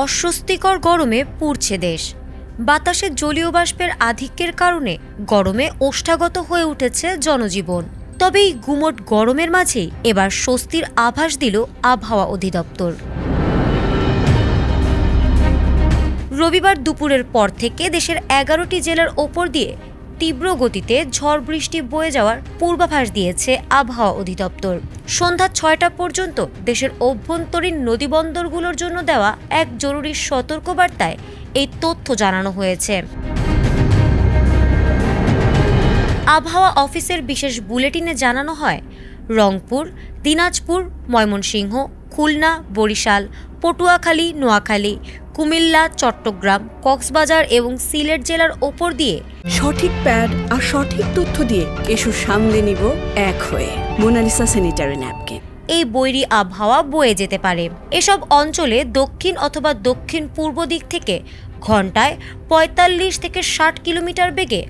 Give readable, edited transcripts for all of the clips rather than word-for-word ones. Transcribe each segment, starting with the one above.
অস্বস্তিকর গরমে পুড়ছে দেশ। বাতাসে জলীয় বাষ্পের আধিক্যের কারণে গরমে ওষ্ঠাগত হয়ে উঠেছে জনজীবন। তবে এই গুমোট গরমের মাঝেই এবার স্বস্তির আভাস দিল আবহাওয়া অধিদপ্তর। রবিবার দুপুরের পর থেকে দেশের 11টি জেলার ওপর দিয়ে তীব্র গতিতে ঝড় বৃষ্টি বয়ে যাওয়ার পূর্বাভাস দিয়েছে আবহাওয়া অধিদপ্তর। সন্ধ্যা 6টা পর্যন্ত দেশের অভ্যন্তরীণ নদীবন্দরগুলোর জন্য দেওয়া এক জরুরি সতর্কবার্তায় এই তথ্য জানানো হয়েছে। আবহাওয়া অফিসের বিশেষ বুলেটিনে জানানো হয়, রংপুর, দিনাজপুর, ময়মনসিংহ, খুলনা, বরিশাল, পটুয়াখালী, নোয়াখালী, কুমিল্লা, চট্টগ্রাম, কক্সবাজার এবং সিলেট জেলার ওপর দিয়ে সঠিক প্যাড আর সঠিক তথ্য দিয়ে এসু সামলে নিব এক হয়ে। Monalisa sanitary napkin. এই বৈরী আবহাওয়া বয়ে যেতে পারে। এসব অঞ্চলে দক্ষিণ অথবা দক্ষিণ পূর্ব দিক থেকে ঘন্টায় 45 থেকে 60 কিলোমিটার বেগে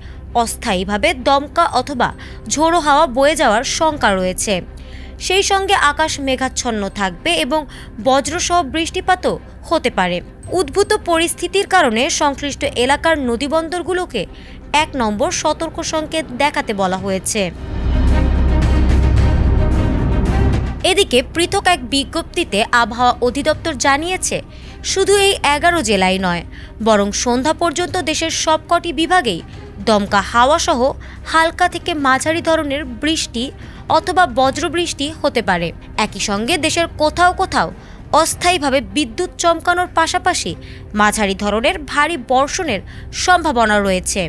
অস্থায়ীভাবে দমকা অথবা ঝোড়ো হাওয়া বয়ে যাওয়ার শঙ্কা রয়েছে। সেই সঙ্গে আকাশ মেঘাচ্ছন্ন থাকবে এবং বজ্রসহ বৃষ্টিপাতও হতে পারে। উদ্ভূত পরিস্থিতির কারণে সংশ্লিষ্ট এলাকার নদীবন্দরগুলোকে 1 নম্বর সতর্ক সংকেত দেখাতে বলা হয়েছে। এদিকে পৃথক এক বিজ্ঞপ্তিতে আবহাওয়া অধিদপ্তর জানিয়েছে, শুধু এই 11 জেলায় নয়, বরং সন্ধ্যা পর্যন্ত দেশের সবকটি বিভাগেই দমকা হাওয়াসহ হালকা থেকে মাঝারি ধরনের বৃষ্টি অথবা বজ্রবৃষ্টি হতে পারে। একই সঙ্গে দেশের কোথাও কোথাও অস্থায়ীভাবে বিদ্যুৎ চমকানোর পাশাপাশি মাঝারি ধরনের ভারী বর্ষণের সম্ভাবনা রয়েছে।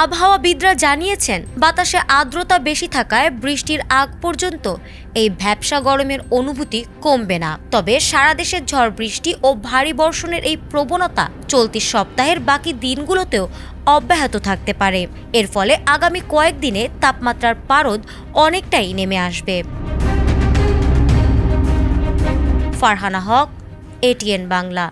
আবহাওয়াবিদরা জানিয়েছেন, বাতাসে আর্দ্রতা বেশি থাকায় বৃষ্টির আগ পর্যন্ত এই ভ্যাপসা গরমের অনুভূতি কমবে না। তবে সারা দেশে ঝড় বৃষ্টি ও ভারী বর্ষণের এই প্রবণতা চলতি সপ্তাহের বাকি দিনগুলোতেও অব্যাহত থাকতে পারে। এর ফলে আগামী কয়েকদিনে তাপমাত্রার পারদ অনেকটাই নেমে আসবে। ফারহানা হক, ATN বাংলা।